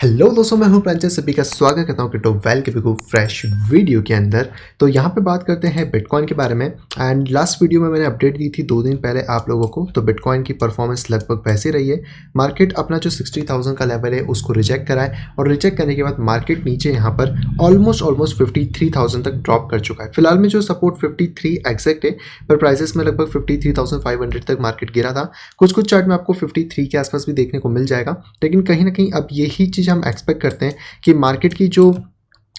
Hello दोस्तों, मैं हूं प्रांजल। सभी का स्वागत करता हूं क्रिप्टो वेल के बिल्कुल फ्रेश वीडियो के अंदर। तो यहां पे बात करते हैं बिटकॉइन के बारे में। एंड लास्ट वीडियो में मैंने अपडेट दी थी 2 दिन पहले आप लोगों को। तो बिटकॉइन की परफॉर्मेंस लगभग वैसे रही है। मार्केट अपना जो 60,000 का लेवल है उसको रिजेक्ट करा है और रिजेक्ट करने के बाद मार्केट नीचे यहाँ पर ऑलमोस्ट 53,000 तक ड्रॉप कर चुका है। फिलहाल में जो सपोर्ट 53 एग्जैक्ट है, पर प्राइसेस में लगभग 53,500 तक मार्केट गिरा था। कुछ चार्ट में आपको 53 के आसपास भी देखने को मिल जाएगा। लेकिन कहीं ना कहीं अब यही चीज़ हम एक्सपेक्ट करते हैं कि मार्केट की जो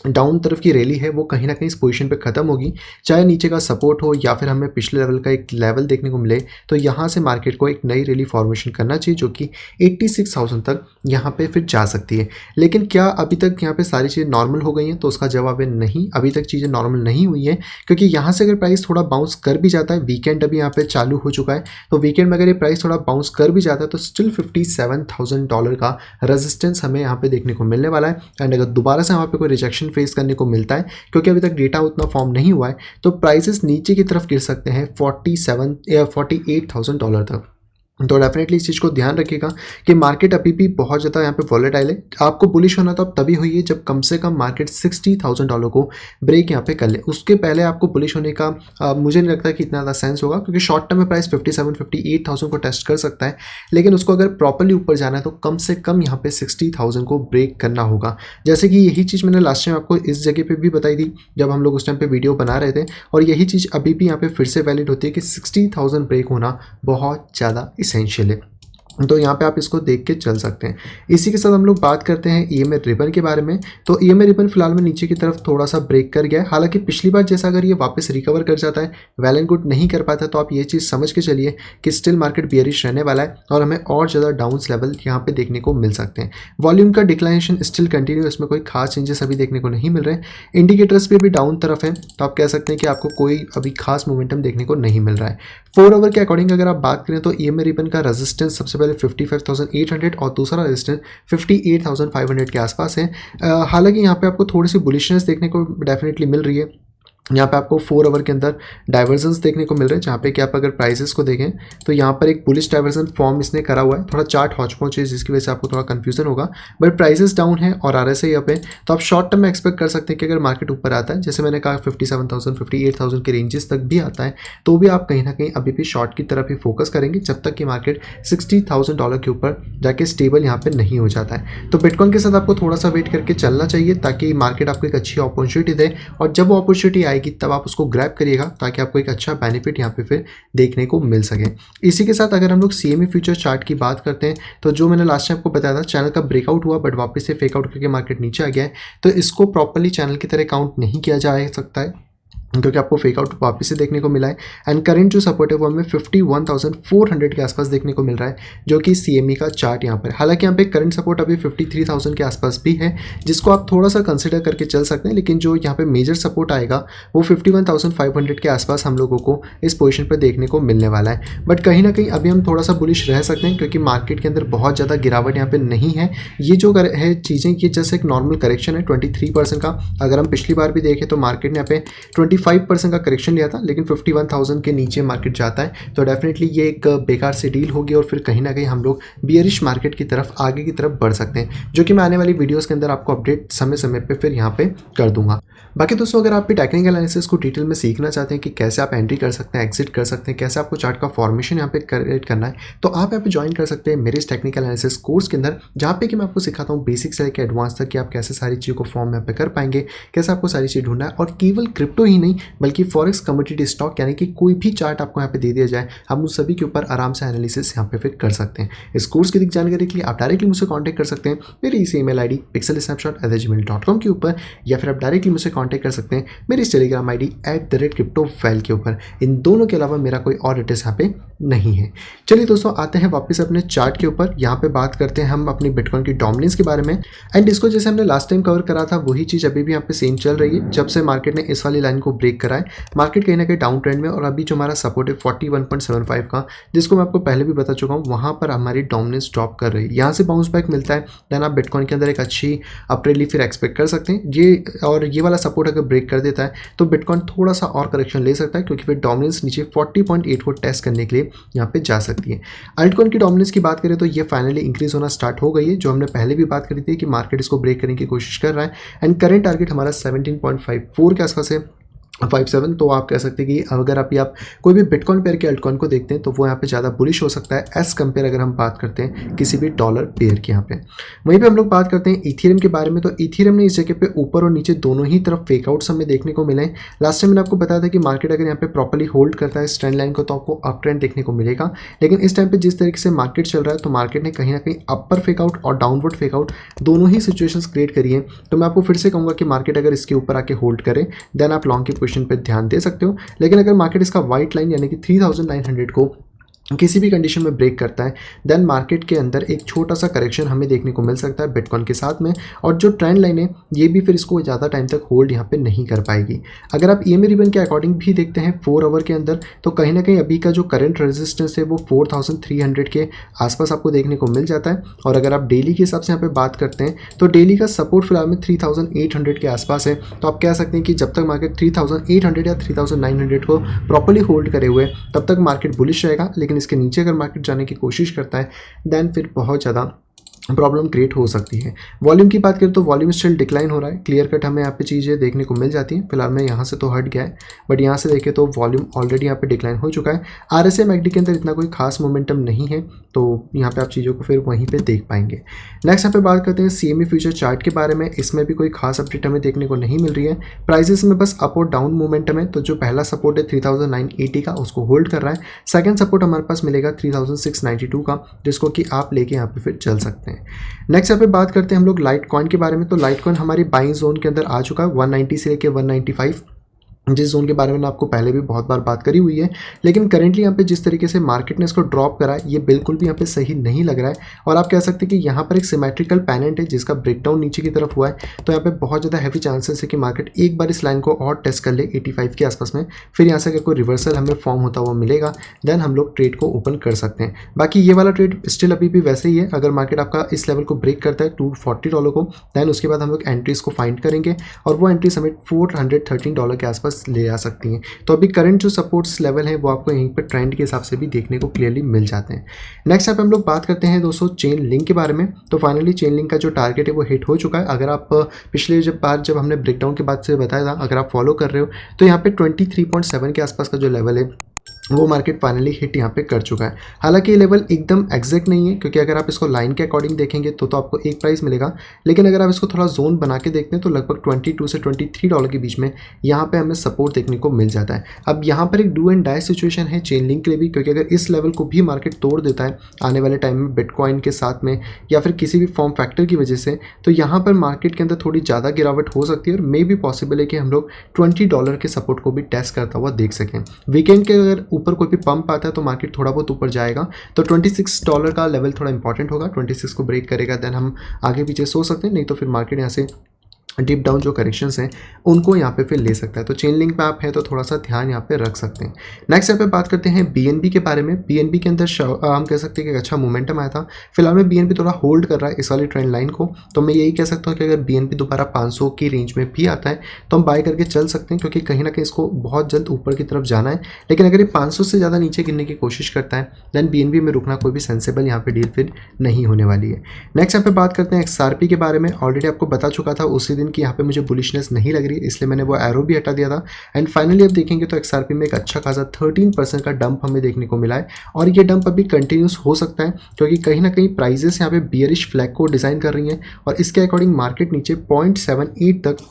डाउन तरफ की रैली है वो कहीं ना कहीं इस पोजीशन पे खत्म होगी। चाहे नीचे का सपोर्ट हो या फिर हमें पिछले लेवल का एक लेवल देखने को मिले, तो यहाँ से मार्केट को एक नई रैली फॉर्मेशन करना चाहिए जो कि 86,000 तक यहाँ पे फिर जा सकती है। लेकिन क्या अभी तक यहाँ पे सारी चीज़ें नॉर्मल हो गई हैं? तो उसका जवाब है नहीं, अभी तक चीज़ें नॉर्मल नहीं हुई है। क्योंकि यहाँ से अगर प्राइस थोड़ा बाउंस कर भी जाता है, वीकेंड अभी यहाँ पे चालू हो चुका है, तो वीकेंड में अगर ये प्राइस थोड़ा बाउंस कर भी जाता है तो स्टिल $57,000 का रेजिस्टेंस हमें यहाँ पे देखने को मिलने वाला है। एंड अगर दोबारा से वहाँ पे कोई रिजेक्शन फेस करने को मिलता है, क्योंकि अभी तक डेटा उतना फॉर्म नहीं हुआ है, तो प्राइसेस नीचे की तरफ गिर सकते हैं 47 या $48,000 तक। तो डेफिनेटली इस चीज़ को ध्यान रखिएगा कि मार्केट अभी भी बहुत ज़्यादा यहाँ पे वॉलेटाइल है। आपको बुलिश होना तो अब तभी हुई है जब कम से कम मार्केट $60,000 को ब्रेक यहाँ पे कर ले। उसके पहले आपको बुलिश होने का मुझे नहीं लगता कि इतना ज़्यादा सेंस होगा, क्योंकि शॉर्ट टर्म में प्राइस 58,000 को टेस्ट कर सकता है। लेकिन उसको अगर प्रॉपरली ऊपर जाना है तो कम से कम यहाँ पे 60,000 को ब्रेक करना होगा। जैसे कि यही चीज़ मैंने लास्ट टाइम आपको इस जगह पर भी बताई थी जब हम लोग उस टाइम पर वीडियो बना रहे थे, और यही चीज़ अभी भी यहाँ पे फिर से वैलिड होती है कि 60,000 ब्रेक होना बहुत ज़्यादा इसेंशियल है। तो यहाँ पे आप इसको देख के चल सकते हैं। इसी के साथ हम लोग बात करते हैं ईएमए रिबन के बारे में। तो ईएमए रिबन फिलहाल में नीचे की तरफ थोड़ा सा ब्रेक कर गया है। हालांकि पिछली बार जैसा अगर ये वापस रिकवर कर जाता है, वेल एंड गुड, नहीं कर पाता तो आप ये चीज़ समझ के चलिए कि स्टिल मार्केट बियरिश रहने वाला है और हमें और ज़्यादा डाउन्स लेवल यहाँ पे देखने को मिल सकते हैं। वॉल्यूम का डिक्लाइनेशन स्टिल कंटिन्यू, इसमें कोई खास चेंजेस अभी देखने को नहीं मिल रहे। इंडिकेटर्स पे भी डाउन तरफ है, तो आप कह सकते हैं कि आपको कोई अभी खास मोमेंटम देखने को नहीं मिल रहा है। 4 आवर के अकॉर्डिंग अगर आप बात करें तो ईएमए रिबन का रेजिस्टेंस सबसे पहले 55,800 और दूसरा रेजिस्टेंस 58,500 के आसपास है। हालांकि यहाँ पे आपको थोड़ी सी बुलिशनेस देखने को डेफिनेटली मिल रही है। यहाँ पे आपको 4 आवर के अंदर डाइवर्जेंस देखने को मिल रहे हैं, जहाँ पे कि आप अगर प्राइसेस को देखें तो यहाँ पर एक बुलिश डाइवर्जन फॉर्म इसने करा हुआ है। थोड़ा चार्ट हॉच पॉच है जिसकी वजह से आपको थोड़ा कंफ्यूजन होगा, बट प्राइसेस डाउन है और आरएसआई अप है। तो आप शॉर्ट टर्म में एक्सपेक्ट कर सकते हैं कि अगर मार्केट ऊपर आता है, जैसे मैंने कहा 57,000 58,000 के रेंजेस तक भी आता है, तो भी आप कहीं ना कहीं अभी भी शॉर्ट की तरफ ही फोकस करेंगे जब तक कि मार्केट $60,000 के ऊपर जाके स्टेबल यहाँ पर नहीं हो जाता है। तो बिटकॉइन के साथ आपको थोड़ा सा वेट करके चलना चाहिए ताकि मार्केट आपको एक अच्छी अपॉर्चुनिटी दे, और जब वो अपॉर्चुनिटी आएगी तब आप उसको ग्रैब करिएगा ताकि आपको एक अच्छा बेनिफिट यहाँ पे फिर देखने को मिल सके। इसी के साथ अगर हम लोग सीएमई फ्यूचर चार्ट की बात करते हैं, तो जो मैंने लास्ट टाइम आपको बताया था, चैनल का ब्रेकआउट हुआ बट वापस से फेक आउट करके मार्केट नीचे आ गया है। तो इसको प्रॉपर्ली चैनल की तरह काउंट नहीं किया जा सकता है, क्योंकि आपको फेक आउट वापस से देखने को मिला है। एंड करंट जो सपोर्ट है वो हमें 51,400 के आसपास देखने को मिल रहा है, जो कि सीएमई का चार्ट यहाँ पर। हालांकि यहाँ पे करंट सपोर्ट अभी 53,000 के आसपास भी है, जिसको आप थोड़ा सा कंसिडर करके चल सकते हैं। लेकिन जो यहाँ पे मेजर सपोर्ट आएगा वो 51,500 के आसपास हम लोगों को इस पोजीशन पर देखने को मिलने वाला है। बट कहीं ना कहीं अभी हम थोड़ा सा बुलिश रह सकते हैं, क्योंकि मार्केट के अंदर बहुत ज़्यादा गिरावट यहाँ पे नहीं है। ये जो है चीज़ें, ये जस्ट एक नॉर्मल करेक्शन है 23% का। अगर हम पिछली बार भी देखें तो मार्केट ने यहाँ पे 25% का करेक्शन लिया था, लेकिन 51,000 के नीचे मार्केट जाता है तो डेफिनेटली ये एक बेकार से डील होगी, और फिर कहीं ना कहीं हम लोग बियरिश मार्केट की तरफ आगे की तरफ बढ़ सकते हैं, जो कि मैं आने वाली वीडियोस के अंदर आपको अपडेट समय समय पे फिर यहाँ पे कर दूंगा। बाकी दोस्तों, अगर आप भी टेक्निकल एनालिसिस को डिटेल में सीखना चाहते हैं कि कैसे आप एंट्री कर सकते हैं, एग्जिट कर सकते हैं, कैसे आपको चार्ट का फॉर्मेशन यहाँ पे क्रिएट करना है, तो आप यहाँ पे ज्वाइन कर सकते हैं मेरे इस टेक्निकल एनालिसिस कोर्स के अंदर, जहाँ पे कि मैं आपको सिखाता हूँ बेसिक से लेकर एडवांस तक कि आप कैसे सारी चीज़ों को फॉर्म यहाँ पे कर पाएंगे, कैसे आपको सारी चीज़ ढूंढना है। और केवल क्रिप्टो ही नहीं बल्कि फॉरेक्स, कमोडिटी, स्टॉक, यानी कि कोई भी चार्ट आपको यहाँ पे दे दिया जाए, हम उन सभी के ऊपर आराम से एनालिसिस यहाँ पे फिर कर सकते हैं। इस कोर्स की अधिक जानकारी के लिए आप डायरेक्टली मुझसे कांटेक्ट कर सकते हैं मेरी इस ईमेल आईडी pixelsnapshot@gmail.com के ऊपर, या फिर आप डायरेक्टली मुझसे कांटेक्ट कर सकते हैं मेरी इस टेलीग्राम आईडी @cryptovel के ऊपर। इन दोनों के अलावा मेरा कोई और एड्रेस यहाँ पे नहीं है। चलिए दोस्तों, आते हैं वापस अपने चार्ट के ऊपर। यहाँ पे बात करते हैं हम अपनी बिटकॉइन की डोमिनेंस के बारे में। एंड इसको जैसे हमने लास्ट टाइम कवर करा था वही चीज़ अभी भी यहाँ पे सेम चल रही है। जब से मार्केट ने इस वाली लाइन को ब्रेक करा है, मार्केट कहीं ना कहीं डाउन ट्रेंड में, और अभी जो हमारा सपोर्ट है 41.75 का, जिसको मैं आपको पहले भी बता चुका हूँ, वहाँ पर हमारी डोमिनेंस ड्रॉप कर रही है। यहाँ से बाउंस बैक मिलता है, देन आप बिटकॉइन के अंदर एक अच्छी अप रैली फिर एक्सपेक्ट कर सकते हैं। ये वाला सपोर्ट अगर ब्रेक कर देता है तो बिटकॉइन थोड़ा सा और करेक्शन ले सकता है, क्योंकि फिर डोमिनेंस नीचे 40.8 को टेस्ट करने के लिए यहाँ पे जा सकती है। अल्टकॉइन की डोमिनेंस की बात करें तो ये फाइनली इंक्रीज होना स्टार्ट हो गई है, जो हमने पहले भी बात करी थी कि मार्केट इसको ब्रेक करने की कोशिश कर रहा है। एंड करंट टारगेट हमारा 17.54 के आसपास है, 57। तो आप कह सकते हैं कि अगर आप कोई भी बिटकॉइन पेयर के अल्टकॉइन को देखते हैं तो वो यहाँ पे ज़्यादा बुलिश हो सकता है एज कंपेयर अगर हम बात करते हैं किसी भी डॉलर पेयर की। यहाँ पे वहीं पे हम लोग बात करते हैं इथेरियम के बारे में। तो इथेरियम ने इस जगह पे ऊपर और नीचे दोनों ही तरफ फेकआउट्स हमें देखने को मिले हैं। लास्ट टाइम मैंने आपको बताया था कि मार्केट अगर यहाँ पे प्रॉपर्ली होल्ड करता है इस ट्रेंड लाइन को तो आपको अप ट्रेंड देखने को मिलेगा, लेकिन इस टाइम पे जिस तरीके से मार्केट चल रहा है तो मार्केट ने कहीं ना कहीं अपर फेकआउट और डाउनवर्ड फेकआउट दोनों ही सिचुएशंस क्रिएट करी है। तो मैं आपको फिर से कहूँगा कि मार्केट अगर इसके ऊपर आके होल्ड करे देन आप लॉन्ग की पोजीशन पर ध्यान दे सकते हो। लेकिन अगर मार्केट इसका वाइट लाइन यानी कि 3900 को किसी भी कंडीशन में ब्रेक करता है देन मार्केट के अंदर एक छोटा सा करेक्शन हमें देखने को मिल सकता है बिटकॉइन के साथ में, और जो ट्रेंड लाइन है ये भी फिर इसको ज़्यादा टाइम तक होल्ड यहाँ पे नहीं कर पाएगी। अगर आप EMA रिबन के अकॉर्डिंग भी देखते हैं 4 आवर के अंदर तो कहीं ना कहीं अभी का जो करंट रेजिस्टेंस है वो 4300 के आसपास आपको देखने को मिल जाता है। और अगर आप डेली के हिसाब से यहाँ पे बात करते हैं तो डेली का सपोर्ट फिलहाल में 3800 के आसपास है। तो आप कह सकते हैं कि जब तक मार्केट 3800 या 3900 को प्रॉपर्ली होल्ड करे हुए तब तक मार्केट बुलिश रहेगा, लेकिन इसके नीचे अगर मार्केट जाने की कोशिश करता है देन फिर बहुत ज़्यादा प्रॉब्लम क्रिएट हो सकती है। वॉल्यूम की बात करें तो वॉल्यूम स्टिल डिक्लाइन हो रहा है, क्लियर कट हमें यहाँ पे चीज़ें देखने को मिल जाती हैं। फिलहाल में यहाँ से तो हट गया है, बट यहाँ से देखें तो वॉल्यूम ऑलरेडी यहाँ पे डिक्लाइन हो चुका है। RSI MACD के अंदर इतना कोई खास मोमेंटम नहीं है, तो यहाँ पे आप चीज़ों को फिर वहीं पे देख पाएंगे। नेक्स्ट यहाँ पे बात करते हैं CME फ्यूचर चार्ट के बारे में। इसमें भी कोई खास अपडेट हमें देखने को नहीं मिल रही है। प्राइजेस में बस अप और डाउन मोमेंटम है। तो जो पहला सपोर्ट है 3980 का उसको होल्ड कर रहा है। सेकेंड सपोर्ट हमारे पास मिलेगा 3692 का, जिसको कि आप लेके यहाँ पे फिर चल सकते हैं। नेक्स्ट यहाँ पे बात करते हैं हम लोग लाइट कॉइन के बारे में। तो लाइट कॉइन हमारी बाइंग जोन के अंदर आ चुका है 190 से लेके 195, जिस जोन के बारे में आपको पहले भी बहुत बार बात करी हुई है। लेकिन करेंटली यहाँ पे जिस तरीके से मार्केट ने इसको ड्रॉप करा है ये बिल्कुल भी यहाँ पे सही नहीं लग रहा है, और आप कह सकते हैं कि यहाँ पर एक सिमेट्रिकल पैनेंट है जिसका ब्रेकडाउन नीचे की तरफ हुआ है। तो यहाँ पे बहुत ज़्यादा हैवी चांसेस है कि मार्केट एक बार इस लाइन को और टेस्ट कर ले 85 के आसपास में, फिर यहाँ से अगर कोई रिवर्सल हमें फॉर्म होता हुआ मिलेगा देन हम लोग ट्रेड को ओपन कर सकते हैं। बाकी ये वाला ट्रेड स्टिल अभी भी वैसे ही है। अगर मार्केट आपका इस लेवल को ब्रेक करता है $240 को, दैन उसके बाद हम लोग एंट्रीज को फाइंड करेंगे और वो एंट्रीज हमें $413 के आसपास ले आ सकती हैं। तो अभी करंट जो सपोर्ट्स लेवल है वो आपको यहीं पर ट्रेंड के हिसाब से भी देखने को क्लियरली मिल जाते हैं। नेक्स्ट यहाँ पे हम लोग बात करते हैं दोस्तों चेन लिंक के बारे में। तो फाइनली चेन लिंक का जो टारगेट है वो हिट हो चुका है। अगर आप पिछले जब हमने ब्रेकडाउन के बाद से बताया था, अगर आप फॉलो कर रहे हो तो यहाँ पे 23.7 के आसपास का जो लेवल है वो मार्केट फाइनली हिट यहाँ पे कर चुका है। हालांकि ये लेवल एकदम एग्जैक्ट नहीं है, क्योंकि अगर आप इसको लाइन के अकॉर्डिंग देखेंगे तो आपको एक प्राइस मिलेगा, लेकिन अगर आप इसको थोड़ा जोन बना के देखते हैं तो लगभग 22 से $23 के बीच में यहाँ पे हमें सपोर्ट देखने को मिल जाता है। अब यहाँ पर एक डू एंड डाई सिचुएशन है चेन लिंक के लिए भी, क्योंकि अगर इस लेवल को भी मार्केट तोड़ देता है आने वाले टाइम में बिटकॉइन के साथ में या फिर किसी भी फॉर्म फैक्टर की वजह से, तो यहाँ पर मार्केट के अंदर थोड़ी ज़्यादा गिरावट हो सकती है और मे भी पॉसिबल है कि हम लोग $20 के सपोर्ट को भी टेस्ट करता हुआ देख सकें। वीकेंड के अगर ऊपर कोई भी पंप आता है तो मार्केट थोड़ा बहुत ऊपर जाएगा, तो $26 का लेवल थोड़ा इंपॉर्टेंट होगा। 26 को ब्रेक करेगा देन हम आगे पीछे सोच सकते हैं, नहीं तो फिर मार्केट यहाँ से डीप डाउन जो करेक्शंस हैं उनको यहाँ पे फिर ले सकता है। तो चेन लिंक पे आप है तो थोड़ा सा ध्यान यहाँ पे रख सकते हैं। नेक्स्ट यहाँ पे बात करते हैं BNB के बारे में। BNB के अंदर हम कह सकते हैं कि एक अच्छा मोमेंटम आया था। फिलहाल में BNB थोड़ा होल्ड कर रहा है इस वाली ट्रेंड लाइन को, तो मैं यही कह सकता हूँ कि अगर BNB दोबारा 500 की रेंज में भी आता है तो हम बाय करके चल सकते हैं, क्योंकि कहीं ना कहीं इसको बहुत जल्द ऊपर की तरफ जाना है। लेकिन अगर ये 500 से ज़्यादा नीचे गिरने की कोशिश करता है दैन BNB में रुकना कोई भी सेंसेबल यहाँ पे डील फिर नहीं होने वाली है। नेक्स्ट यहाँ पे बात करते हैं XRP के बारे में। ऑलरेडी आपको बता चुका था उसी दिन कि यहाँ पे मुझे बुलिशनेस नहीं लग रही है, इसलिए मैंने वो एरो भी हटा दिया था। एंड फाइनली अब देखेंगे तो XRP में एक अच्छा खासा 13% का डंप हमें देखने को मिला है, और ये डंप अभी कंटिन्यूस हो सकता है, क्योंकि कहीं ना कहीं प्राइजेस यहाँ पे बियरिश फ्लैग को डिज़ाइन कर रही हैं और इसके अकॉर्डिंग मार्केट नीचे 0.78 तक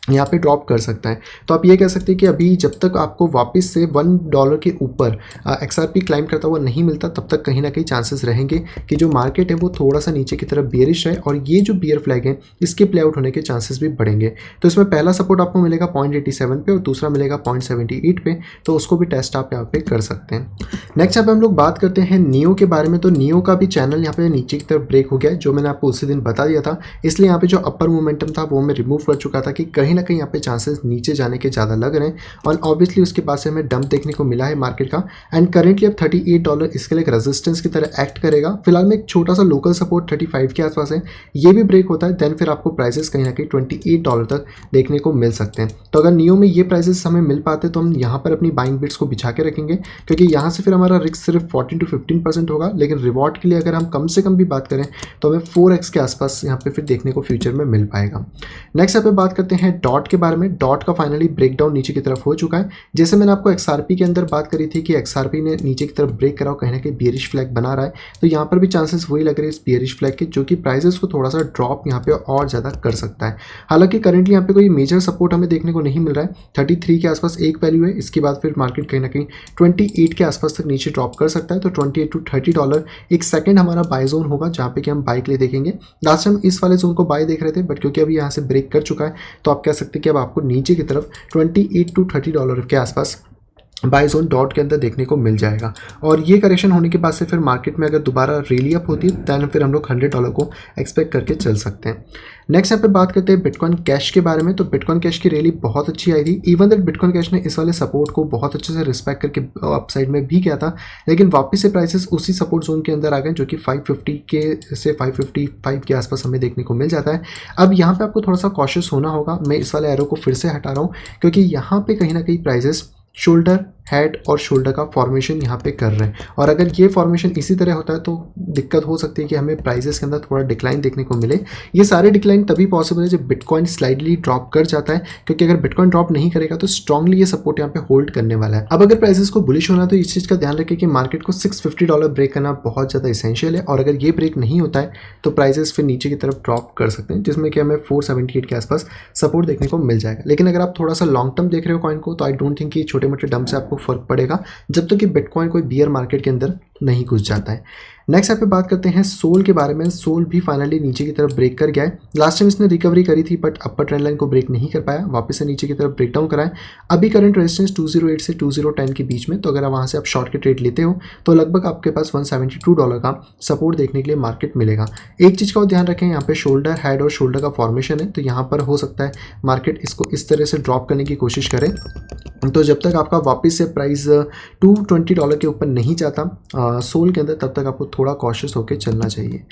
यहाँ पे ड्रॉप कर सकता है। तो आप ये कह सकते हैं कि अभी जब तक आपको वापस से $1 के ऊपर XRP क्लाइम करता हुआ नहीं मिलता तब तक कहीं ना कहीं चांसेस रहेंगे कि जो मार्केट है वो थोड़ा सा नीचे की तरफ बियरिश है, और ये जो बियर फ्लैग है इसके प्ले आउट होने के चांसेस भी बढ़ेंगे। तो इसमें पहला सपोर्ट आपको मिलेगा 0.87 पे और दूसरा मिलेगा 0.78 पे, तो उसको भी टेस्ट आप यहाँ पे कर सकते हैं। नेक्स्ट यहाँ पे हम लोग बात करते हैं नियो के बारे में। तो नियो का भी चैनल यहाँ पे नीचे की तरफ ब्रेक हो गया है, जो मैंने आपको उसी दिन बता दिया था। इसलिए यहाँ पे जो अपर मोमेंटम था वो मैं रिमूव कर चुका था कि कहीं कहीं ना कहीं यहाँ पे चांसेस नीचे जाने के ज़्यादा लग रहे हैं और ऑब्वियसली उसके बाद से हमें डंप देखने को मिला है मार्केट का। एंड करेंटली अब $38 इसके लिए एक रेजिस्टेंस की तरह एक्ट करेगा। फिलहाल में एक छोटा सा लोकल सपोर्ट 35 के आसपास है, ये भी ब्रेक होता है देन फिर आपको प्राइसेस कहीं ना कहीं $28 तक देखने को मिल सकते हैं। तो अगर नियो में ये प्राइसेस हमें मिल पाते तो हम यहाँ पर अपनी बाइंग बिट्स को बिछा के रखेंगे, क्योंकि यहाँ से फिर हमारा रिस्क सिर्फ 14 to 15% होगा, लेकिन रिवॉर्ड के लिए अगर हम कम से कम भी बात करें तो हमें 4x के आसपास यहाँ पे फिर देखने को फ्यूचर में मिल पाएगा। नेक्स्ट यहाँ पे बात करते हैं डॉट के बारे में। डॉट का फाइनली ब्रेकडाउन नीचे की तरफ हो चुका है। जैसे मैंने आपको XRP के अंदर बात करी थी कि XRP ने नीचे की तरफ ब्रेक करा, कहीं ना कहीं बियरिश फ्लैग बना रहा है, तो यहाँ पर भी चांसेस वही लग रहे हैं इस बियरिश फ्लैग के, जो कि प्राइसेस को थोड़ा सा ड्रॉप यहाँ पे और ज़्यादा कर सकता है। हालांकि करंटली यहाँ पे कोई मेजर सपोर्ट हमें देखने को नहीं मिल रहा है। 33 के आसपास एक वैल्यू है, इसके बाद फिर मार्केट कहीं ना कहीं 28 के आसपास तक नीचे ड्रॉप कर सकता है। तो $28 to $30 एक सेकंड हमारा बाय जोन होगा, जहाँ पे कि हम बाय के लिए देखेंगे। लास्ट टाइम इस वाले जोन को बाय देख रहे थे, बट क्योंकि अभी यहाँ से ब्रेक कर चुका है तो आप कह सकते हैं कि अब आपको नीचे की तरफ $28 to $30 के आसपास बाय जोन डॉट के अंदर देखने को मिल जाएगा। और ये करेक्शन होने के बाद से फिर मार्केट में अगर दोबारा रैली अप होती है दैन फिर हम लोग $100 को एक्सपेक्ट करके चल सकते हैं। नेक्स्ट यहाँ पे बात करते हैं बिटकॉइन कैश के बारे में। तो बिटकॉइन कैश की रैली बहुत अच्छी आई थी। इवन दैट बिटकॉइन कैश ने इस वाले सपोर्ट को बहुत अच्छे से रिस्पेक्ट करके अपसाइड में भी किया था, लेकिन वापस से प्राइसेस उसी सपोर्ट जोन के अंदर आ गए, जो कि 550 के से 555 के आसपास हमें देखने को मिल जाता है। अब यहाँ पे आपको थोड़ा सा कॉशियस होना होगा। मैं इस वाले एरो को फिर से हटा रहा हूँ, क्योंकि यहाँ पे कहीं ना कहीं प्राइजेस शोल्डर, हेड और शोल्डर का फॉर्मेशन यहाँ पे कर रहे हैं, और अगर ये फॉर्मेशन इसी तरह होता है तो दिक्कत हो सकती है कि हमें प्राइसेस के अंदर थोड़ा डिक्लाइन देखने को मिले। ये सारे डिक्लाइन तभी पॉसिबल है जब बिटकॉइन स्लाइडली ड्रॉप कर जाता है, क्योंकि अगर बिटकॉइन ड्रॉप नहीं करेगा तो स्ट्रांगली ये सपोर्ट यहाँ पे होल्ड करने वाला है। अब अगर प्राइसेस को बुलिश होना तो इस चीज़ का ध्यान रखें कि मार्केट को $650 ब्रेक करना बहुत ज़्यादा इसेंशियल है, और अगर ये ब्रेक नहीं होता है तो प्राइसेस फिर नीचे की तरफ ड्रॉप कर सकते हैं, जिसमें कि हमें 478 के आसपास सपोर्ट देखने को मिल जाएगा। लेकिन अगर आप थोड़ा सा लॉन्ग टर्म देख रहे हो कॉइन को, तो आई डोंट थिंक कि छोटे मोटे डंप से आपको फर्क पड़ेगा, जब तक कि बिटकॉइन कोई बियर मार्केट के अंदर नहीं घुस जाता है। नेक्स्ट यहाँ पे बात करते हैं सोल के बारे में। सोल भी फाइनली नीचे की तरफ ब्रेक कर गया है। लास्ट टाइम इसने रिकवरी करी थी, बट अपर ट्रेंड लाइन को ब्रेक नहीं कर पाया, वापस से नीचे की तरफ ब्रेक डाउन करा है। अभी करंट रेजिस्टेंस 208 से 2010 के बीच में, तो अगर वहाँ से आप शॉर्ट के ट्रेड लेते हो तो लगभग आपके पास $172 का सपोर्ट देखने के लिए मार्केट मिलेगा। एक चीज़ का ध्यान रखें, यहाँ पे शोल्डर, हेड और शोल्डर का फॉर्मेशन है, तो यहाँ पर हो सकता है मार्केट इसको इस तरह से ड्रॉप करने की कोशिश करे। तो जब तक आपका वापस से प्राइस $220 के ऊपर नहीं जाता सोल के अंदर, तब तक आपको थोड़ा कॉशियस होकर चलना चाहिए।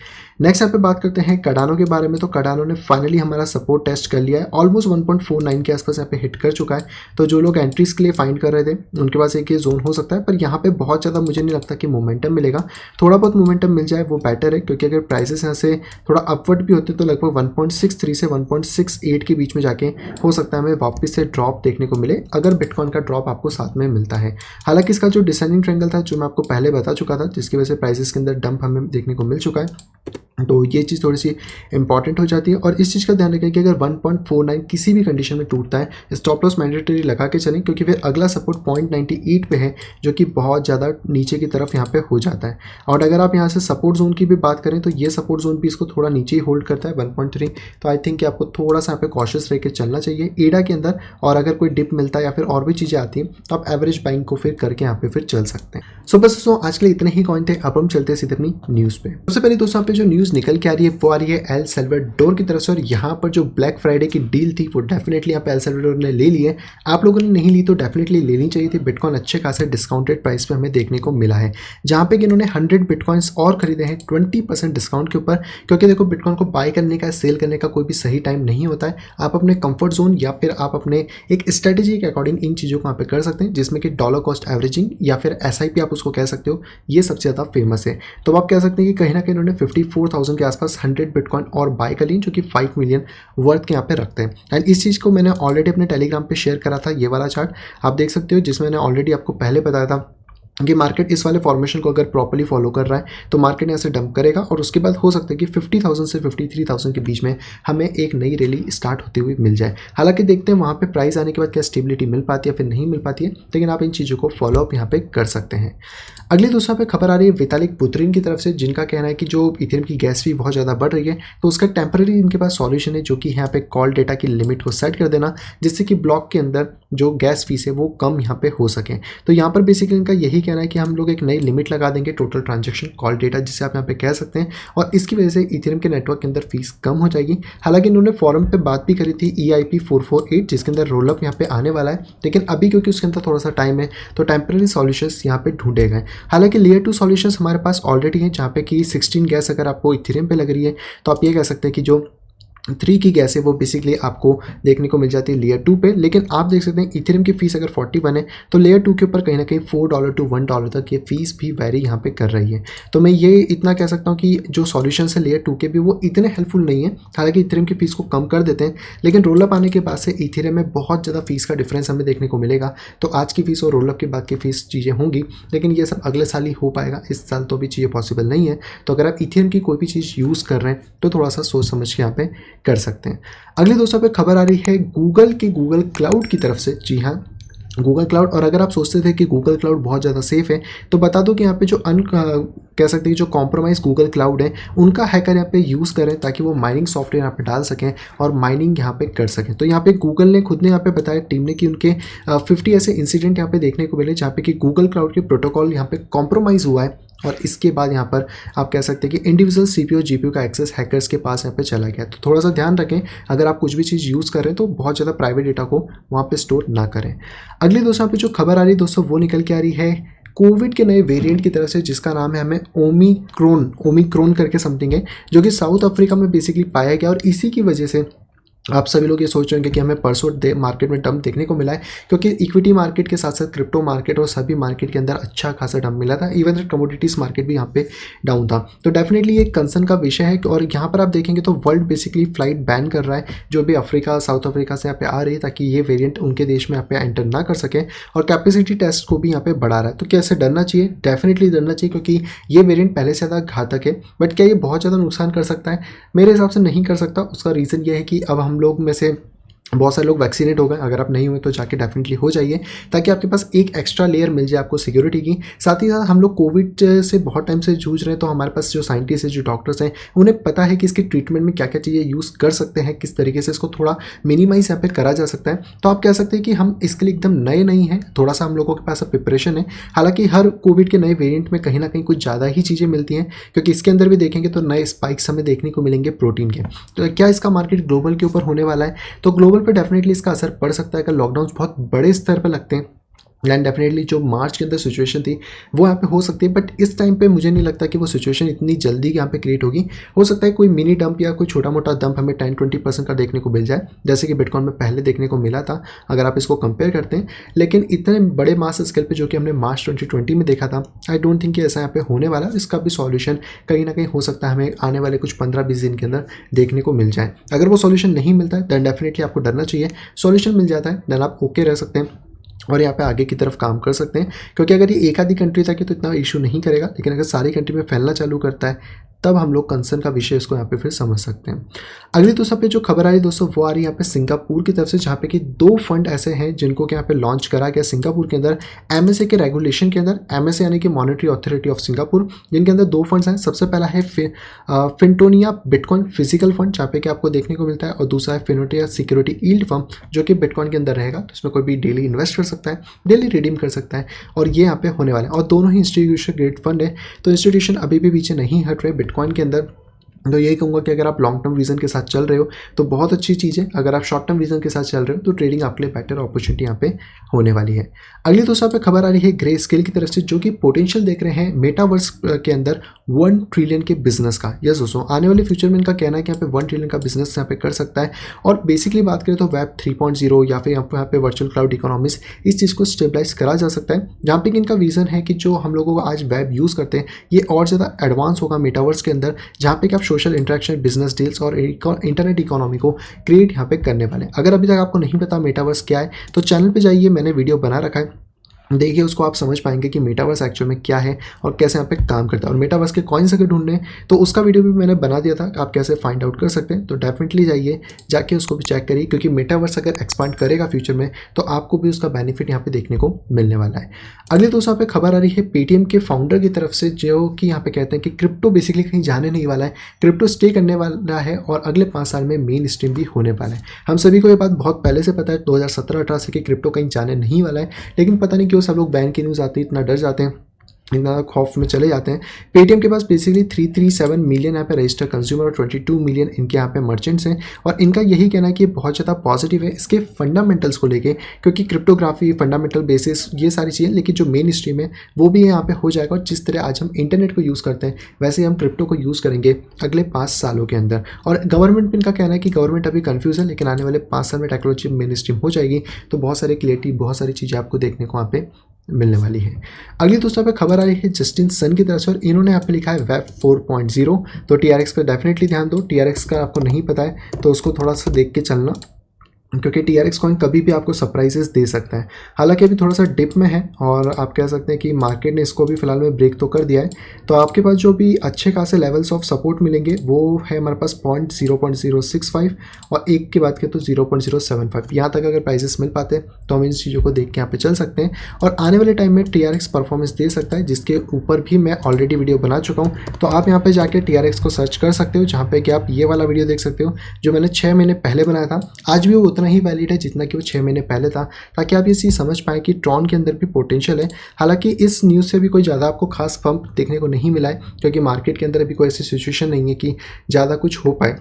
नेक्स्ट यहाँ पे बात करते हैं कार्डानो के बारे में। तो कार्डानो ने फाइनली हमारा सपोर्ट टेस्ट कर लिया है, ऑलमोस्ट 1.49 के आसपास यहाँ पे हिट कर चुका है। तो जो लोग एंट्रीज के लिए फाइंड कर रहे थे उनके पास एक ये जोन हो सकता है, पर यहाँ पे बहुत ज़्यादा मुझे नहीं लगता कि मोमेंटम मिलेगा। थोड़ा बहुत मोमेंटम मिल जाए वो बेटर है, क्योंकि अगर प्राइसेस यहाँ से थोड़ा अपवर्ड भी होते तो लगभग 1.63 से 1.68 के बीच में जाके हो सकता है हमें वापस से ड्रॉप देखने को मिले, अगर बिटकॉइन का ड्रॉप आपको साथ में मिलता है। हालांकि इसका जो डिसेंडिंग ट्रायंगल था, जो मैं आपको पहले बता चुका था, जिसकी वजह से प्राइसेस के अंदर डंप हमें देखने को मिल चुका है, तो ये चीज़ थोड़ी सी इंपॉर्टेंट हो जाती है। और इस चीज़ का ध्यान रखें कि अगर 1.49 किसी भी कंडीशन में टूटता है, स्टॉप लॉस मैंडेटरी लगा के चलें, क्योंकि फिर अगला सपोर्ट 0.98 पे है, जो कि बहुत ज़्यादा नीचे की तरफ यहाँ पे हो जाता है। और अगर आप यहाँ से सपोर्ट जोन की भी बात करें तो ये सपोर्ट जोन भी इसको थोड़ा नीचे ही होल्ड करता है 1.3। तो आई थिंक कि आपको थोड़ा सा यहाँ पे कॉशियस रह के चलना चाहिए एडा के अंदर, और अगर कोई डिप मिलता है या फिर और भी चीज़ें आती हैं तो आप एवरेज बाइंग को फिर करके यहाँ पे फिर चल सकते हैं। सो बस दोस्तों आज के लिए इतने ही कॉइन थे। अब हम चलते हैं सीधे अपनी न्यूज़ पे। सबसे पहले दोस्तों यहाँ पे जो न्यूज़ निकल के आ रही है वो आ रही है एल सल्वाडोर की तरफ से, और यहाँ पर जो ब्लैक फ्राइडे की डील थी वो डेफिनेटली यहाँ पे एल सल्वाडोर ने ले ली है। आप लोगों ने नहीं ली तो डेफिनेटली लेनी चाहिए थी। बिटकॉइन अच्छे खासे डिस्काउंटेड प्राइस पे हमें देखने को मिला है, जहाँ पे कि इन्होंने 100 बिटकॉइंस और खरीदे हैं 20% डिस्काउंट के ऊपर। क्योंकि देखो बिटकॉइन को बाय करने का, सेल करने का कोई भी सही टाइम नहीं होता है। आप अपने कंफर्ट जोन या फिर आप अपने एक स्ट्रेटेजी के अकॉर्डिंग इन चीज़ों को यहाँ पे कर सकते हैं, जिसमें कि डॉलर कॉस्ट एवरेजिंग या फिर SIP आप उसको कह सकते हो, ये सबसे ज़्यादा फेमस है। तो आप कह सकते हैं कि कहीं ना कहीं इन्होंने 54,000 के आसपास 100 बिटकॉइन और बाय कर ली, जो कि 5 मिलियन वर्थ के यहाँ पे रखते हैं। एंड इस चीज़ को मैंने ऑलरेडी अपने टेलीग्राम पे शेयर करा था, ये वाला चार्ट आप देख सकते हो, जिसमें मैंने ऑलरेडी आपको पहले बताया था कि मार्केट इस वाले फॉर्मेशन को अगर प्रॉपर्ली फॉलो कर रहा है तो मार्केट यहाँ से डंप करेगा, और उसके बाद हो सकता है कि 50,000 से 53,000 के बीच में हमें एक नई रैली स्टार्ट होती हुई मिल जाए। हालांकि देखते हैं वहाँ पे प्राइस आने के बाद क्या स्टेबिलिटी मिल पाती है फिर नहीं मिल पाती है, लेकिन आप इन चीज़ों को फॉलोअप यहाँ पे कर सकते हैं। अगली दूसरा पे खबर आ रही है वितालिक बुतरिन की तरफ से, जिनका कहना है कि जो इथेरियम की गैस फी बहुत ज़्यादा बढ़ रही है, तो उसका टेम्पररी इनके पास सॉल्यूशन है, जो कि यहाँ पे कॉल डेटा की लिमिट को सेट कर देना, जिससे कि ब्लॉक के अंदर जो गैस फीस है वो कम यहाँ पे हो सके। तो यहाँ पर बेसिकली इनका यही कहना है कि हम लोग एक नई लिमिट लगा देंगे टोटल ट्रांजैक्शन कॉल डेटा, जिसे आप यहाँ पे कह सकते हैं, और इसकी वजह से इथेरियम के नेटवर्क के अंदर फीस कम हो जाएगी। हालांकि इन्होंने फोरम पे बात भी करी थी EIP 448, जिसके अंदर रोलअप यहाँ पे आने वाला है, लेकिन अभी क्योंकि उसके अंदर थोड़ा सा टाइम है तो टेम्पररी सॉल्यूशंस यहाँ पे ढूंढे गए। हालांकि लेयर 2 सॉल्यूशंस हमारे पास ऑलरेडी हैं, जहाँ पे कि 16 गैस अगर आपको इथेरियम पे लग रही है तो आप ये कह सकते हैं कि जो 3 की गैस है वो बेसिकली आपको देखने को मिल जाती है लेयर 2 पे। लेकिन आप देख सकते हैं इथेरियम की फीस अगर 41 है तो लेयर 2 के ऊपर कहीं ना कहीं $4 to $1 तक ये फीस भी वैरी यहाँ पे कर रही है। तो मैं ये इतना कह सकता हूँ कि जो सॉल्यूशंस है लेयर 2 के भी वो इतने हेल्पफुल नहीं है। हालांकि इथेरियम की फीस को कम कर देते हैं, लेकिन रोलअप आने के बाद से इथेरियम में बहुत ज़्यादा फीस का डिफरेंस हमें देखने को मिलेगा। तो आज की फीस और रोलअप के बाद की फीस चीज़ें होंगी, लेकिन ये सब अगले साल ही हो पाएगा, इस साल तो भी चीज़ें पॉसिबल नहीं है। तो अगर आप इथेरियम की कोई भी चीज़ यूज़ कर रहे हैं तो थोड़ा सा सोच समझ के यहाँ पे कर सकते हैं। अगले दोस्तों पे खबर आ रही है गूगल क्लाउड की तरफ से। जी हाँ, गूगल क्लाउड। और अगर आप सोचते थे कि गूगल क्लाउड बहुत ज़्यादा सेफ है तो बता दो कि यहाँ पे जो कह सकते हैं जो कॉम्प्रोमाइज़ गूगल क्लाउड है उनका हैकर यहाँ पे यूज़ करें ताकि वो माइनिंग सॉफ्टवेयर यहाँ पे डाल सकें और माइनिंग यहाँ पे कर सकें। तो यहाँ पे गूगल ने खुद ने यहाँ पे बताया टीम ने कि उनके 50 ऐसे इंसिडेंट यहाँ पे देखने को मिले जहाँ पे कि गूगल क्लाउड के प्रोटोकॉल यहाँ पे कॉम्प्रोमाइज़ हुआ है, और इसके बाद यहाँ पर आप कह सकते हैं कि इंडिविजुअल CPU GPU का एक्सेस हैकर्स के पास यहाँ पे चला गया। तो थोड़ा सा ध्यान रखें, अगर आप कुछ भी चीज़ यूज़ कर रहे हैं तो बहुत ज़्यादा प्राइवेट डेटा को वहाँ पे स्टोर ना करें। अगली दोस्तों यहाँ पे जो खबर आ रही है दोस्तों वो निकल के आ रही है कोविड के नए वेरिएंट की तरफ से, जिसका नाम है हमें ओमिक्रॉन करके समथिंग है, जो कि साउथ अफ्रीका में बेसिकली पाया गया। और इसी की वजह से आप सभी लोग ये सोच रहे हैं कि हमें परसों मार्केट में डंप देखने को मिला है, क्योंकि इक्विटी मार्केट के साथ साथ क्रिप्टो मार्केट और सभी मार्केट के अंदर अच्छा खासा डंप मिला था। इवन कमोडिटीज़ मार्केट भी यहाँ पे डाउन था। तो डेफिनेटली ये कंसर्न का विषय है। और यहाँ पर आप देखेंगे तो वर्ल्ड बेसिकली फ्लाइट बैन कर रहा है जो भी साउथ अफ्रीका से यहाँ पे आ रही है, ताकि ये वेरियंट उनके देश में यहाँ पे एंटर ना कर सके, और कैपेसिटी टेस्ट को भी यहाँ पे बढ़ा रहा है। तो क्या ऐसे डरना चाहिए? डेफिनेटली डरना चाहिए, क्योंकि ये वेरियंट पहले से ज़्यादा घातक है। बट क्या ये बहुत ज़्यादा नुकसान कर सकता है? मेरे हिसाब से नहीं कर सकता। उसका रीज़न ये है कि अब हम लोग में से बहुत सारे लोग वैक्सीनेट हो गए। अगर आप नहीं हुए तो जाके डेफिनेटली हो जाइए, ताकि आपके पास एक एक्स्ट्रा लेयर मिल जाए आपको सिक्योरिटी की। साथ ही साथ हम लोग कोविड से बहुत टाइम से जूझ रहे हैं, तो हमारे पास जो साइंटिस्ट हैं, जो डॉक्टर्स हैं, उन्हें पता है कि इसके ट्रीटमेंट में क्या क्या चीज़ें यूज़ कर सकते हैं, किस तरीके से इसको थोड़ा मिनिमाइज यहाँ पे करा जा सकता है। तो आप कह सकते हैं कि हम इसके लिए एकदम नए नहीं हैं, थोड़ा सा हम लोगों के पास प्रिपरेशन है। हालांकि हर कोविड के नए वेरिएंट में कहीं ना कहीं कुछ ज़्यादा ही चीज़ें मिलती हैं, क्योंकि इसके अंदर भी देखेंगे तो नए स्पाइक्स हमें देखने को मिलेंगे प्रोटीन के। तो क्या इसका मार्केट ग्लोबल के ऊपर होने वाला है? तो ग्लोबल पर डेफिनेटली इसका असर पड़ सकता है। अगर लॉकडाउन बहुत बड़े स्तर पर लगते हैं एंड डेफिनेटली जो मार्च के अंदर सिचुएशन थी वो यहाँ पे हो सकती है, बट इस टाइम पे मुझे नहीं लगता कि वो सिचुएशन इतनी जल्दी यहाँ पे क्रिएट होगी। हो सकता है कोई मिनी डंप या कोई छोटा मोटा डंप हमें 10-20% का देखने को मिल जाए, जैसे कि बिटकॉइन में पहले देखने को मिला था अगर आप इसको कंपेयर करते हैं। लेकिन इतने बड़े मास स्केल पे जो कि हमने मार्च 2020 में देखा था, आई डोंट थिंक कि ऐसा यहाँ पे होने वाला। इसका भी सॉल्यूशन कहीं ना कहीं हो सकता है हमें आने वाले कुछ 15-20 दिन के अंदर देखने को मिल जाए। अगर वो सॉल्यूशन नहीं मिलता है देन डेफिनेटली आपको डरना चाहिए। सॉल्यूशन मिल जाता है देन आप ओके रह सकते हैं और यहाँ पे आगे की तरफ काम कर सकते हैं, क्योंकि अगर ये एक आधी कंट्री तक है तो इतना इशू नहीं करेगा, लेकिन अगर सारी कंट्री में फैलना चालू करता है तब हम लोग कंसर्न का विषय इसको यहाँ पे फिर समझ सकते हैं। अगली दोस्तों पे जो खबर आ रही है दोस्तों वो आ रही है यहाँ पे सिंगापुर की तरफ से, जहाँ पे कि 2 फंड ऐसे हैं जिनको कि यहाँ पे लॉन्च करा गया सिंगापुर के अंदर MSA के रेगुलेशन के अंदर। MSA यानी कि मॉनेटरी अथॉरिटी ऑफ सिंगापुर, जिनके अंदर 2 फंड्स हैं। सबसे पहला है फिनटोनिया बिटकॉइन फिजिकल फंड, जहाँ पे कि आपको देखने को मिलता है, और दूसरा है फिनोटिया सिक्योरिटी यील्ड फंड, जो कि बिटकॉइन के अंदर रहेगा। तो इसमें कोई भी डेली इन्वेस्ट कर सकता है, डेली रिडीम कर सकता है, और ये यहाँ पे होने वाला है। और दोनों ही इंस्टीट्यूशन ग्रेड फंड है, तो इंस्टीट्यूशन अभी भी पीछे नहीं हट रहे बिटकॉइन के अंदर। तो यही कहूँगा कि अगर आप लॉन्ग टर्म विजन के साथ चल रहे हो तो बहुत अच्छी चीज़ है। अगर आप शॉर्ट टर्म विजन के साथ चल रहे हो तो ट्रेडिंग आपके लिए बेटर अपॉर्चुनिटी यहाँ पे होने वाली है। अगली दोस्तों पे खबर आ रही है ग्रे स्केल की तरफ से, जो कि पोटेंशियल देख रहे हैं मेटावर्स के अंदर 1 ट्रिलियन के बिजनेस का। यस दोस्तों, आने वाले फ्यूचर में इनका कहना है कि यहाँ पे 1 ट्रिलियन का बिजनेस यहाँ पे कर सकता है। और बेसिकली बात करें तो वेब 3.0 या फिर यहाँ पे वर्चुअल क्लाउड इकोनॉमिक्स, इस चीज़ को स्टेबलाइज करा जा सकता है, जहाँ पे इनका विजन है कि जो हम लोगों को आज वेब यूज़ करते हैं ये और ज़्यादा एडवांस होगा मेटावर्स के अंदर, जहाँ पे कि आप सोशल इंटरेक्शन, बिजनेस डील्स और इंटरनेट इकोनॉमी को क्रिएट यहाँ पे करने वाले हैं। अगर अभी तक आपको नहीं पता मेटावर्स क्या है तो चैनल पे जाइए, मैंने वीडियो बना रखा है, देखिए उसको, आप समझ पाएंगे कि मेटावर्स एक्चुअल में क्या है और कैसे यहाँ पे काम करता है। और मेटावर्स के कॉइन्स अगर ढूंढने हैं तो उसका वीडियो भी मैंने बना दिया था, आप कैसे फाइंड आउट कर सकते हैं। तो डेफिनेटली जाइए, जाके उसको भी चेक करिए, क्योंकि मेटावर्स अगर एक्सपांड करेगा फ्यूचर में तो आपको भी उसका बेनिफिट यहाँ पे देखने को मिलने वाला है। अगले दोस्तों यहाँ पे खबर आ रही है पेटीएम के फाउंडर की तरफ से, जो कि यहाँ पे कहते हैं कि क्रिप्टो बेसिकली कहीं जाने नहीं वाला है, क्रिप्टो स्टे करने वाला है और अगले 5 साल में मेन स्ट्रीम भी होने वाला है। हम सभी को ये बात बहुत पहले से पता है 2017-18 से कि क्रिप्टो कहीं जाने नहीं वाला है, लेकिन पता नहीं क्यों वीडियो सब लोग बैन की न्यूज़ आती है, इतना डर जाते हैं, इतना खौफ में चले जाते हैं। पेटीएम के पास बेसिकली 337 मिलियन यहाँ पे रजिस्टर कंज्यूमर और 22 मिलियन इनके यहाँ पे मर्चेंट्स हैं, और इनका यही कहना है कि बहुत ज़्यादा पॉजिटिव है इसके फंडामेंटल्स को लेके, क्योंकि क्रिप्टोग्राफी, फंडामेंटल बेसिस, ये सारी चीज़ें, लेकिन जो मेन स्ट्रीम है वो भी यहाँ पे हो जाएगा। और जिस तरह आज हम इंटरनेट को यूज़ करते हैं वैसे ही हम क्रिप्टो को यूज़ करेंगे अगले 5 सालों के अंदर। और गवर्नमेंट भी इनका कहना है कि गवर्नमेंट अभी कन्फ्यूज़ है, लेकिन आने वाले 5 साल में टेक्नोलॉजी मेन स्ट्रीम हो जाएगी तो बहुत सारे क्लियरिटी, बहुत सारी चीज़ें आपको देखने को वहाँ पे मिलने वाली है। अगली दोस्तों पे खबर आ रही है जस्टिन सन की तरफ से, और इन्होंने यहाँ पे लिखा है वेब 4.0। तो TRX पे डेफिनेटली ध्यान दो। TRX का आपको नहीं पता है तो उसको थोड़ा सा देख के चलना, क्योंकि TRX कॉइन कभी भी आपको सरप्राइजेस दे सकता है। हालांकि अभी थोड़ा सा डिप में है और आप कह सकते हैं कि मार्केट ने इसको भी फिलहाल में ब्रेक तो कर दिया है। तो आपके पास जो भी अच्छे खासे लेवल्स ऑफ सपोर्ट मिलेंगे वो है हमारे पास 0.065 और एक की बात करें तो 0.075। यहाँ तक अगर प्राइजेस मिल पाते हैं तो हम इन चीज़ों को देख के यहाँ पे चल सकते हैं, और आने वाले टाइम में TRX परफॉर्मेंस दे सकता है, जिसके ऊपर भी मैं ऑलरेडी वीडियो बना चुका हूँ। तो आप यहाँ पे जाके TRX को सर्च कर सकते हो, जहाँ पे कि आप ये वाला वीडियो देख सकते हो जो मैंने 6 महीने पहले बनाया था। आज भी वो उतना ही वैलिड है जितना कि वो 6 महीने पहले था, ताकि आप ये चीज़ समझ पाएँ कि ट्रॉन के अंदर भी पोटेंशियल है। हालांकि इस न्यूज़ से भी कोई ज़्यादा आपको खास पंप देखने को नहीं मिला है, क्योंकि मार्केट के अंदर अभी कोई ऐसी सिचुएशन नहीं है कि ज़्यादा कुछ हो पाए।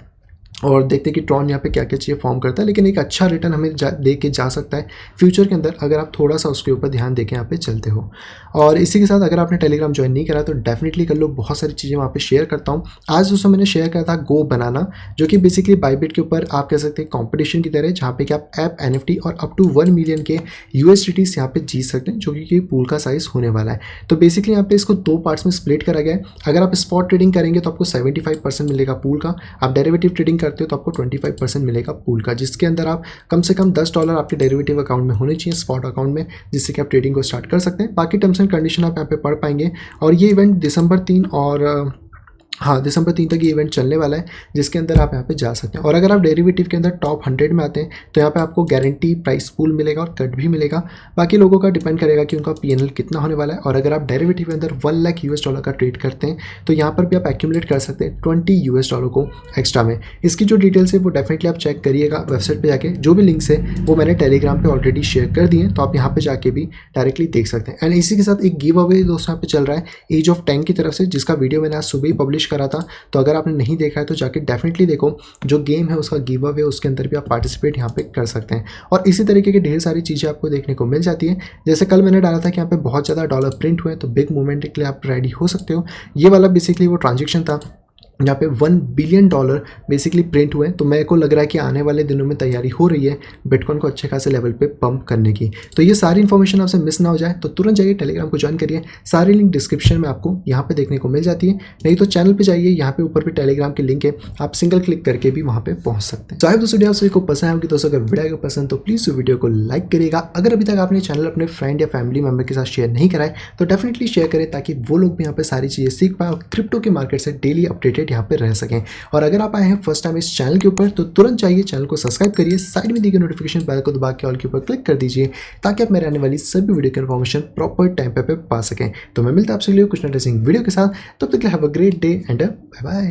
और देखते हैं कि ट्रॉन यहाँ पे क्या क्या चीज़ें फॉर्म करता है, लेकिन एक अच्छा रिटर्न हमें दे के जा सकता है फ्यूचर के अंदर, अगर आप थोड़ा सा उसके ऊपर ध्यान देके यहाँ पे चलते हो। और इसी के साथ अगर आपने टेलीग्राम ज्वाइन नहीं करा तो डेफिनेटली कर लो, बहुत सारी चीज़ें वहाँ पे शेयर करता हूँ। आज दोस्तों मैंने शेयर करा था गो बनाना, जो कि बेसिकली बाइबिट के ऊपर आप कह सकते हैं कॉम्पिटिशन की तरह, जहाँ पे कि आप ऐप, NFT और अप टू 1 मिलियन के USDT यहाँ पे जीत सकते हैं, जो कि पूल का साइज़ होने वाला है। तो बेसिकली यहाँ पे इसको 2 पार्ट्स में स्प्लिट करा गया है। अगर आप स्पॉट ट्रेडिंग करेंगे तो आपको 75% मिलेगा पूल का, आप डेरिवेटिव ट्रेडिंग करते हो तो आपको 25% मिलेगा पूल का, जिसके अंदर आप कम से कम $10 आपके डेरिवेटिव अकाउंट में होने चाहिए, स्पॉट अकाउंट में, जिससे कि आप ट्रेडिंग को स्टार्ट कर सकते हैं। बाकी टर्म्स एंड कंडीशन आप यहाँ पे पढ़ पाएंगे। और ये इवेंट दिसंबर 3 और दिसंबर 3 तक ये इवेंट चलने वाला है, जिसके अंदर आप यहाँ पे जा सकते हैं। और अगर आप डेरिवेटिव के अंदर टॉप 100 में आते हैं तो यहाँ पे आपको गारंटी प्राइस पूल मिलेगा और कट भी मिलेगा। बाकी लोगों का डिपेंड करेगा कि उनका PNL कितना होने वाला है। और अगर आप डेरिवेटिव के अंदर $1 लाख US का ट्रेड करते हैं तो यहाँ पर भी आप एक्यूमुलेट कर सकते हैं $20 US को एक्स्ट्रा में। इसकी जो डिटेल्स है वो डेफिनेटली आप चेक करिएगा वेबसाइट पर जाके, जो भी लिंक्स है वो मैंने टेलीग्राम पर ऑलरेडी शेयर कर दिए हैं, तो आप यहाँ पर जाके भी डायरेक्टली देख सकते हैं। एंड इसी के साथ एक गिव अवे दोस्तों यहाँ पे चल रहा है एज ऑफ टैंक की तरफ से, जिसका वीडियो मैंने आज सुबह ही पब्लिश करा था। तो अगर आपने नहीं देखा है तो जाके डेफिनेटली देखो, जो गेम है उसका गिव अवे, उसके अंदर भी आप पार्टिसिपेट यहाँ पे कर सकते हैं। और इसी तरीके की ढेर सारी चीज़ें आपको देखने को मिल जाती है। जैसे कल मैंने डाला था कि यहाँ पे बहुत ज़्यादा डॉलर प्रिंट हुए, तो बिग मूवमेंट के लिए आप रेडी हो सकते हो। ये वाला बेसिकली वो ट्रांजेक्शन था यहाँ पे $1 बिलियन बेसिकली प्रिंट हुए। तो मेरे को लग रहा है कि आने वाले दिनों में तैयारी हो रही है बिटकॉइन को अच्छे खासे लेवल पे पंप करने की। तो ये सारी इन्फॉर्मेशन आपसे मिस ना हो जाए तो तुरंत जाइए टेलीग्राम को ज्वाइन करिए, सारी लिंक डिस्क्रिप्शन में आपको यहाँ पे देखने को मिल जाती है। नहीं तो चैनल पे जाइए, यहाँ पे ऊपर भी टेलीग्राम की लिंक है, आप सिंगल क्लिक करके भी वहाँ पे पहुँच सकते हैं। तो आई दोस्तों वीडियो आप सभी को पसंद आएगी। दोस्तों अगर वीडियो को पसंद तो प्लीज़ वीडियो को लाइक करिएगा। अगर अभी तक आपने चैनल अपने फ्रेंड या फैमिली मेंबर के साथ शेयर नहीं कराए तो डेफिनेटली शेयर करें, ताकि वो लोग भी यहाँ पे सारी चीज़ें सीख पाए और क्रिप्टो के मार्केट से डेली अपडेटेड यहाँ पे रह सकें। और अगर आप आए हैं फर्स्ट टाइम इस चैनल के ऊपर तो तुरंत जाइए चैनल को सब्सक्राइब करिए, साइड में दी गई नोटिफिकेशन बेल को दबा के ऑल के ऊपर क्लिक कर दीजिए, ताकि आप मेरे आने वाली सभी वीडियो की इन्फॉर्मेशन प्रॉपर टाइम पे पा सकें। तो मैं मिलता हूं आपसे कुछ इंटरेस्टिंग वीडियो के साथ, तब तक have a great day and bye bye.